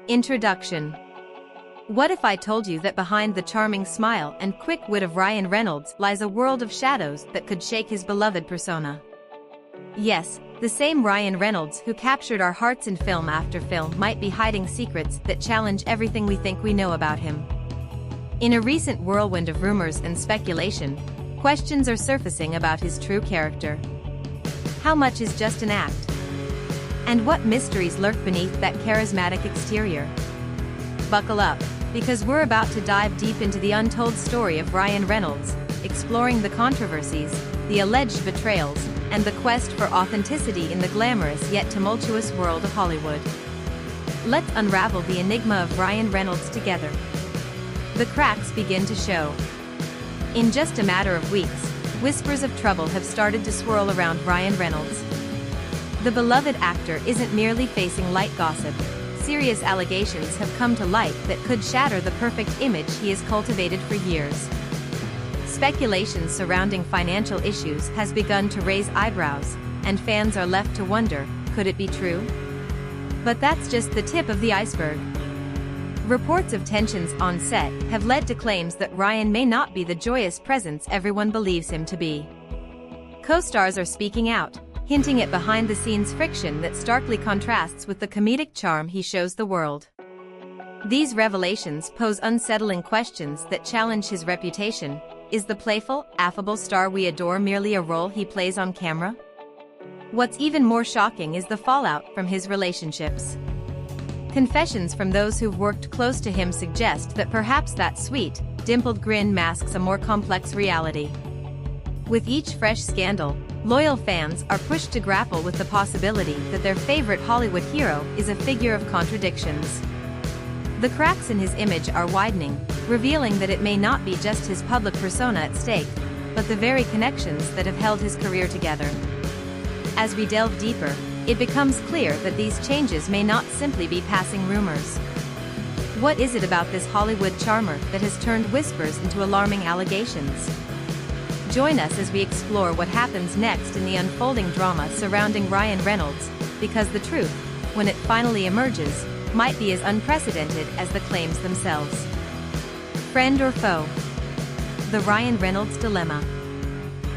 Introduction. What if I told you that behind the charming smile and quick wit of Ryan Reynolds lies a world of shadows that could shake his beloved persona? Yes, the same Ryan Reynolds who captured our hearts in film after film might be hiding secrets that challenge everything we think we know about him. In a recent whirlwind of rumors and speculation, questions are surfacing about his true character. How much is just an act? And what mysteries lurk beneath that charismatic exterior? Buckle up, because we're about to dive deep into the untold story of Ryan Reynolds, exploring the controversies, the alleged betrayals, and the quest for authenticity in the glamorous yet tumultuous world of Hollywood. Let's unravel the enigma of Ryan Reynolds together. The cracks begin to show. In just a matter of weeks, whispers of trouble have started to swirl around Ryan Reynolds. The beloved actor isn't merely facing light gossip. Serious allegations have come to light that could shatter the perfect image he has cultivated for years. Speculation surrounding financial issues has begun to raise eyebrows, and fans are left to wonder, could it be true? But that's just the tip of the iceberg. Reports of tensions on set have led to claims that Ryan may not be the joyous presence everyone believes him to be. Co-stars are speaking out, hinting at behind-the-scenes friction that starkly contrasts with the comedic charm he shows the world. These revelations pose unsettling questions that challenge his reputation. Is the playful, affable star we adore merely a role he plays on camera? What's even more shocking is the fallout from his relationships. Confessions from those who've worked close to him suggest that perhaps that sweet, dimpled grin masks a more complex reality. With each fresh scandal, loyal fans are pushed to grapple with the possibility that their favorite Hollywood hero is a figure of contradictions. The cracks in his image are widening, revealing that it may not be just his public persona at stake, but the very connections that have held his career together. As we delve deeper, it becomes clear that these changes may not simply be passing rumors. What is it about this Hollywood charmer that has turned whispers into alarming allegations? Join us as we explore what happens next in the unfolding drama surrounding Ryan Reynolds, because the truth, when it finally emerges, might be as unprecedented as the claims themselves. Friend or foe? The Ryan Reynolds dilemma.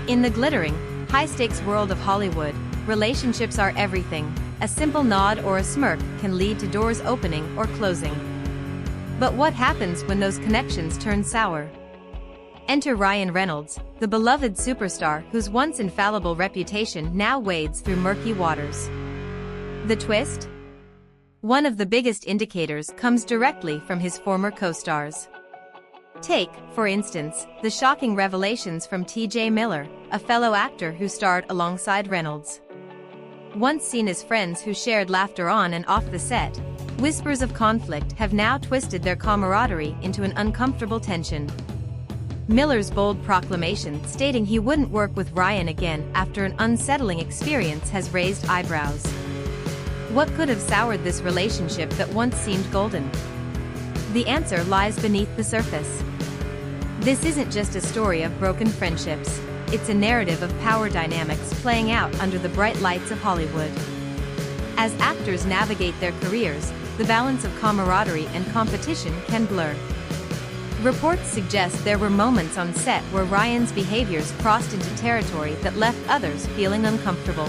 In the glittering, high-stakes world of Hollywood, relationships are everything. A simple nod or a smirk can lead to doors opening or closing. But what happens when those connections turn sour? Enter Ryan Reynolds, the beloved superstar whose once infallible reputation now wades through murky waters. The twist? One of the biggest indicators comes directly from his former co-stars. Take, for instance, the shocking revelations from T.J. Miller, a fellow actor who starred alongside Reynolds. Once seen as friends who shared laughter on and off the set, whispers of conflict have now twisted their camaraderie into an uncomfortable tension. Miller's bold proclamation stating he wouldn't work with Ryan again after an unsettling experience has raised eyebrows. What could have soured this relationship that once seemed golden? The answer lies beneath the surface. This isn't just a story of broken friendships, it's a narrative of power dynamics playing out under the bright lights of Hollywood. As actors navigate their careers, the balance of camaraderie and competition can blur. Reports suggest there were moments on set where Ryan's behaviors crossed into territory that left others feeling uncomfortable.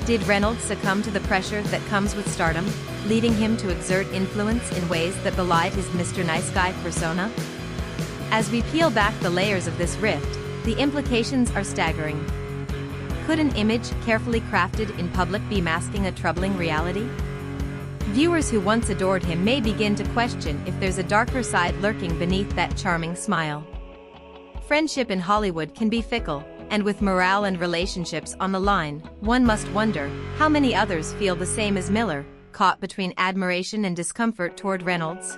Did Reynolds succumb to the pressure that comes with stardom, leading him to exert influence in ways that belied his Mr. Nice Guy persona? As we peel back the layers of this rift, the implications are staggering. Could an image carefully crafted in public be masking a troubling reality? Viewers who once adored him may begin to question if there's a darker side lurking beneath that charming smile. Friendship in Hollywood can be fickle, and with morale and relationships on the line, one must wonder how many others feel the same as Miller, caught between admiration and discomfort toward Reynolds.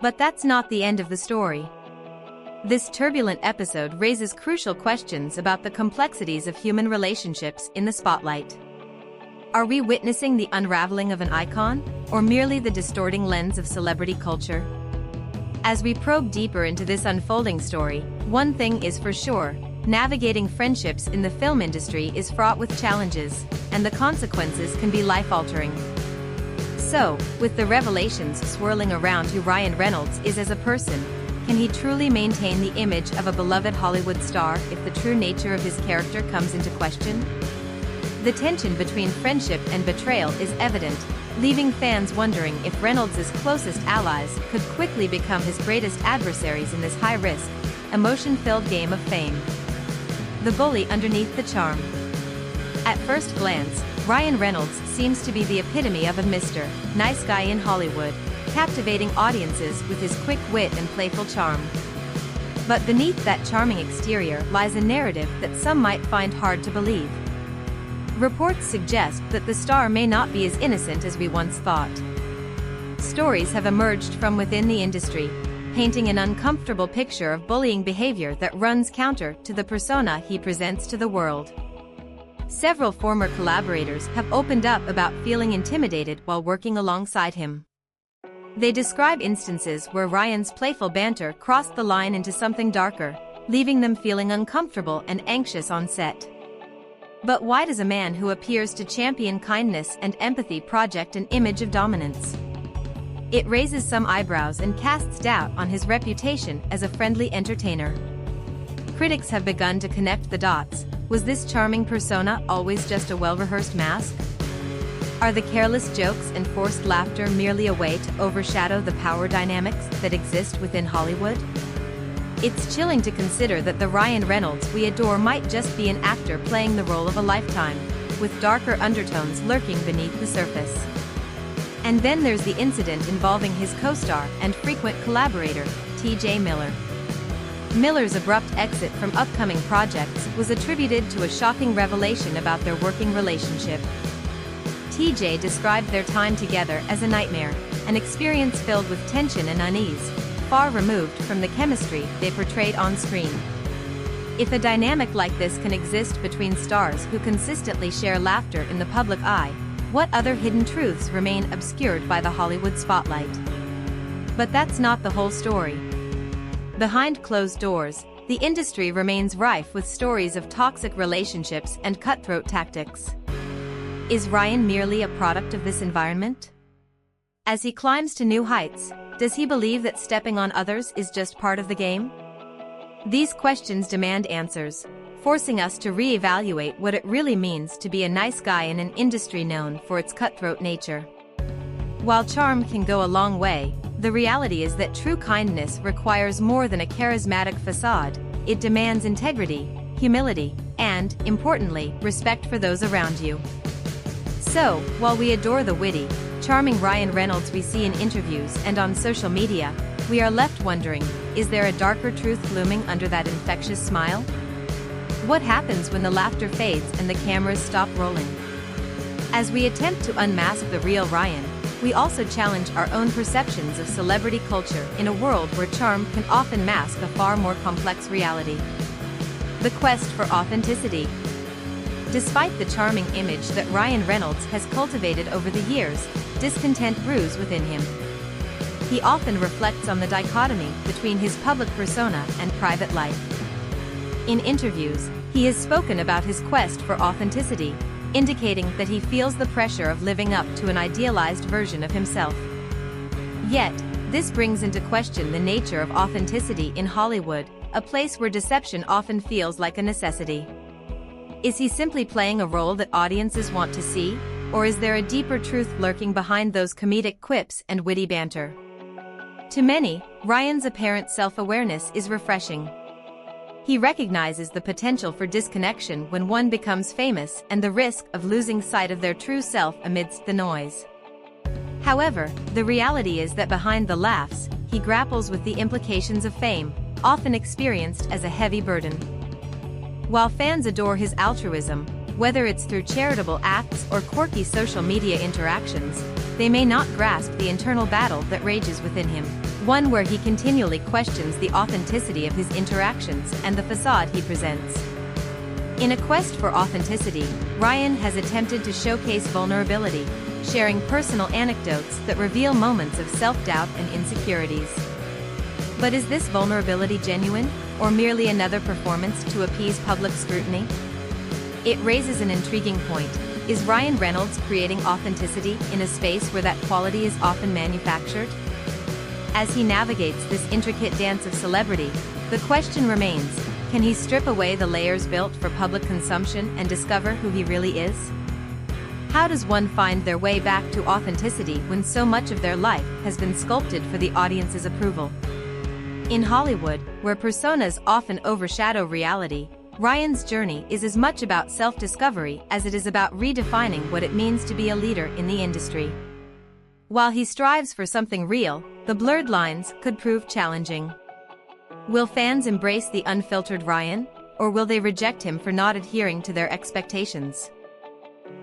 But that's not the end of the story. This turbulent episode raises crucial questions about the complexities of human relationships in the spotlight. Are we witnessing the unraveling of an icon, or merely the distorting lens of celebrity culture? As we probe deeper into this unfolding story, one thing is for sure: navigating friendships in the film industry is fraught with challenges, and the consequences can be life-altering. So, with the revelations swirling around who Ryan Reynolds is as a person, can he truly maintain the image of a beloved Hollywood star if the true nature of his character comes into question? The tension between friendship and betrayal is evident, leaving fans wondering if Reynolds' closest allies could quickly become his greatest adversaries in this high-risk, emotion-filled game of fame. The bully underneath the charm. At first glance, Ryan Reynolds seems to be the epitome of a Mr. Nice Guy in Hollywood, captivating audiences with his quick wit and playful charm. But beneath that charming exterior lies a narrative that some might find hard to believe. Reports suggest that the star may not be as innocent as we once thought. Stories have emerged from within the industry, painting an uncomfortable picture of bullying behavior that runs counter to the persona he presents to the world. Several former collaborators have opened up about feeling intimidated while working alongside him. They describe instances where Ryan's playful banter crossed the line into something darker, leaving them feeling uncomfortable and anxious on set. But why does a man who appears to champion kindness and empathy project an image of dominance? It raises some eyebrows and casts doubt on his reputation as a friendly entertainer. Critics have begun to connect the dots. Was this charming persona always just a well-rehearsed mask? Are the careless jokes and forced laughter merely a way to overshadow the power dynamics that exist within Hollywood? It's chilling to consider that the Ryan Reynolds we adore might just be an actor playing the role of a lifetime, with darker undertones lurking beneath the surface. And then there's the incident involving his co-star and frequent collaborator, T.J. Miller. Miller's abrupt exit from upcoming projects was attributed to a shocking revelation about their working relationship. TJ described their time together as a nightmare, an experience filled with tension and unease, far removed from the chemistry they portrayed on screen. If a dynamic like this can exist between stars who consistently share laughter in the public eye, what other hidden truths remain obscured by the Hollywood spotlight? But that's not the whole story. Behind closed doors, the industry remains rife with stories of toxic relationships and cutthroat tactics. Is Ryan merely a product of this environment? As he climbs to new heights, does he believe that stepping on others is just part of the game? These questions demand answers, forcing us to re-evaluate what it really means to be a nice guy in an industry known for its cutthroat nature. While charm can go a long way, the reality is that true kindness requires more than a charismatic facade. It demands integrity, humility, and, importantly, respect for those around you. So, while we adore the witty, charming Ryan Reynolds we see in interviews and on social media, we are left wondering, is there a darker truth looming under that infectious smile? What happens when the laughter fades and the cameras stop rolling? As we attempt to unmask the real Ryan, we also challenge our own perceptions of celebrity culture in a world where charm can often mask a far more complex reality. The quest for authenticity. Despite the charming image that Ryan Reynolds has cultivated over the years, discontent brews within him. He often reflects on the dichotomy between his public persona and private life. In interviews, he has spoken about his quest for authenticity, indicating that he feels the pressure of living up to an idealized version of himself. Yet, this brings into question the nature of authenticity in Hollywood, a place where deception often feels like a necessity. Is he simply playing a role that audiences want to see, or is there a deeper truth lurking behind those comedic quips and witty banter? To many, Ryan's apparent self-awareness is refreshing. He recognizes the potential for disconnection when one becomes famous and the risk of losing sight of their true self amidst the noise. However, the reality is that behind the laughs, he grapples with the implications of fame, often experienced as a heavy burden. While fans adore his altruism, whether it's through charitable acts or quirky social media interactions, they may not grasp the internal battle that rages within him, one where he continually questions the authenticity of his interactions and the facade he presents. In a quest for authenticity, Ryan has attempted to showcase vulnerability, sharing personal anecdotes that reveal moments of self-doubt and insecurities. But is this vulnerability genuine, or merely another performance to appease public scrutiny? It raises an intriguing point. Is Ryan Reynolds creating authenticity in a space where that quality is often manufactured? As he navigates this intricate dance of celebrity, the question remains, can he strip away the layers built for public consumption and discover who he really is? How does one find their way back to authenticity when so much of their life has been sculpted for the audience's approval? In Hollywood, where personas often overshadow reality, Ryan's journey is as much about self-discovery as it is about redefining what it means to be a leader in the industry. While he strives for something real, the blurred lines could prove challenging. Will fans embrace the unfiltered Ryan, or will they reject him for not adhering to their expectations?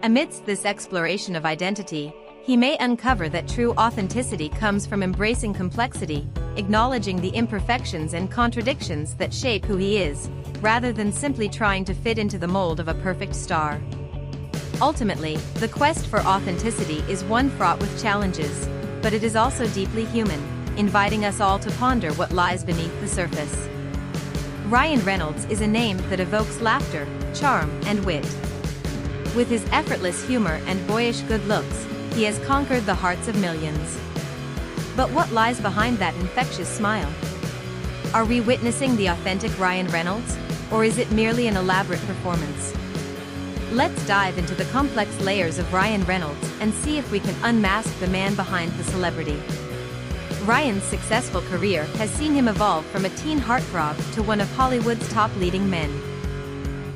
Amidst this exploration of identity, he may uncover that true authenticity comes from embracing complexity, acknowledging the imperfections and contradictions that shape who he is, rather than simply trying to fit into the mold of a perfect star. Ultimately, the quest for authenticity is one fraught with challenges, but it is also deeply human, inviting us all to ponder what lies beneath the surface. Ryan Reynolds is a name that evokes laughter, charm, and wit. With his effortless humor and boyish good looks, he has conquered the hearts of millions. But what lies behind that infectious smile? Are we witnessing the authentic Ryan Reynolds, or is it merely an elaborate performance? Let's dive into the complex layers of Ryan Reynolds and see if we can unmask the man behind the celebrity. Ryan's successful career has seen him evolve from a teen heartthrob to one of Hollywood's top leading men.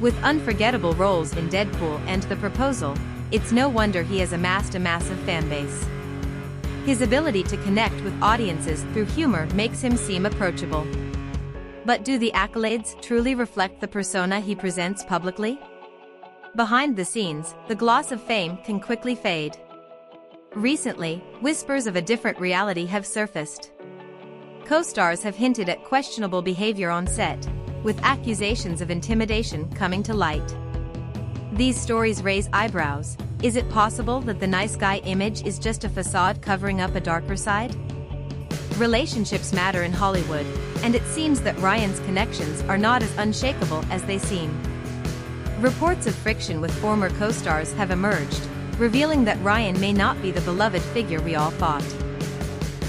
With unforgettable roles in Deadpool and The Proposal, it's no wonder he has amassed a massive fanbase. His ability to connect with audiences through humor makes him seem approachable. But do the accolades truly reflect the persona he presents publicly? Behind the scenes, the gloss of fame can quickly fade. Recently, whispers of a different reality have surfaced. Co-stars have hinted at questionable behavior on set, with accusations of intimidation coming to light. These stories raise eyebrows. Is it possible that the nice guy image is just a facade covering up a darker side? Relationships matter in Hollywood, and it seems that Ryan's connections are not as unshakable as they seem. Reports of friction with former co-stars have emerged, revealing that Ryan may not be the beloved figure we all thought.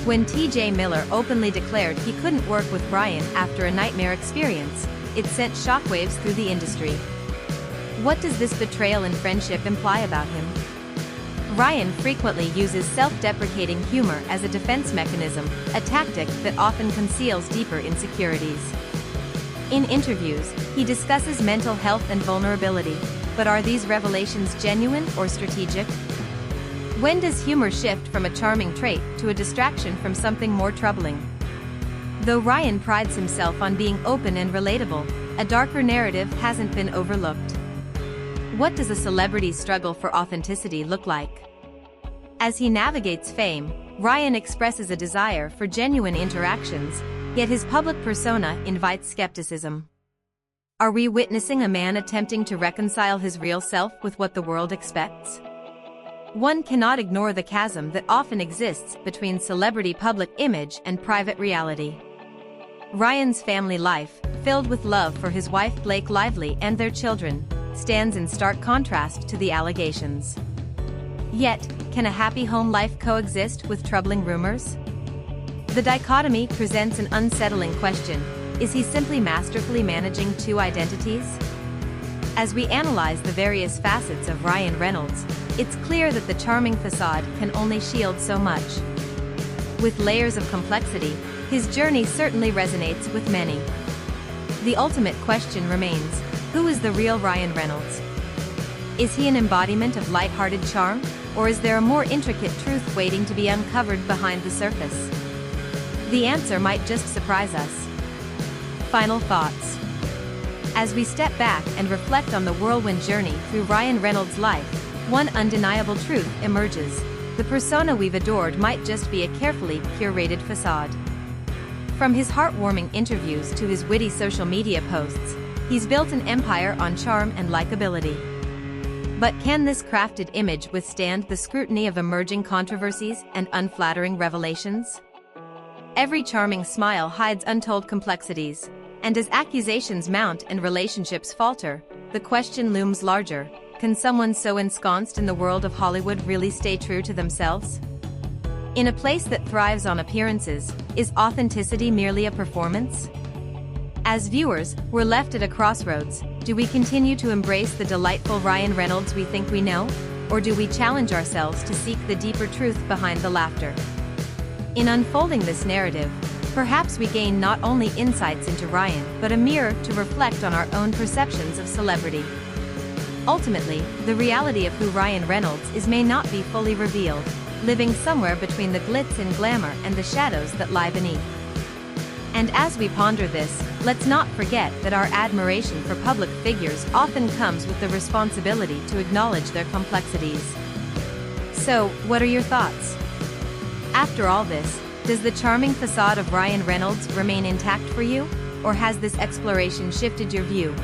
When T.J. Miller openly declared he couldn't work with Ryan after a nightmare experience, it sent shockwaves through the industry. What does this betrayal in friendship imply about him? Ryan frequently uses self-deprecating humor as a defense mechanism, a tactic that often conceals deeper insecurities. In interviews, he discusses mental health and vulnerability, but are these revelations genuine or strategic? When does humor shift from a charming trait to a distraction from something more troubling? Though Ryan prides himself on being open and relatable, a darker narrative hasn't been overlooked. What does a celebrity's struggle for authenticity look like? As he navigates fame, Ryan expresses a desire for genuine interactions, yet his public persona invites skepticism. Are we witnessing a man attempting to reconcile his real self with what the world expects? One cannot ignore the chasm that often exists between celebrity public image and private reality. Ryan's family life, filled with love for his wife Blake Lively and their children, stands in stark contrast to the allegations. Yet, can a happy home life coexist with troubling rumors? The dichotomy presents an unsettling question. Is he simply masterfully managing two identities? As we analyze the various facets of Ryan Reynolds, it's clear that the charming facade can only shield so much. With layers of complexity, his journey certainly resonates with many. The ultimate question remains, who is the real Ryan Reynolds? Is he an embodiment of lighthearted charm, or is there a more intricate truth waiting to be uncovered behind the surface? The answer might just surprise us. Final thoughts. As we step back and reflect on the whirlwind journey through Ryan Reynolds' life, one undeniable truth emerges. The persona we've adored might just be a carefully curated facade. From his heartwarming interviews to his witty social media posts, he's built an empire on charm and likability. But can this crafted image withstand the scrutiny of emerging controversies and unflattering revelations? Every charming smile hides untold complexities, and as accusations mount and relationships falter, the question looms larger: can someone so ensconced in the world of Hollywood really stay true to themselves? In a place that thrives on appearances, is authenticity merely a performance? As viewers, we're left at a crossroads. Do we continue to embrace the delightful Ryan Reynolds we think we know? Or do we challenge ourselves to seek the deeper truth behind the laughter? In unfolding this narrative, perhaps we gain not only insights into Ryan, but a mirror to reflect on our own perceptions of celebrity. Ultimately, the reality of who Ryan Reynolds is may not be fully revealed, living somewhere between the glitz and glamour and the shadows that lie beneath. And as we ponder this, let's not forget that our admiration for public figures often comes with the responsibility to acknowledge their complexities. So, what are your thoughts? After all this, does the charming facade of Ryan Reynolds remain intact for you, or has this exploration shifted your view?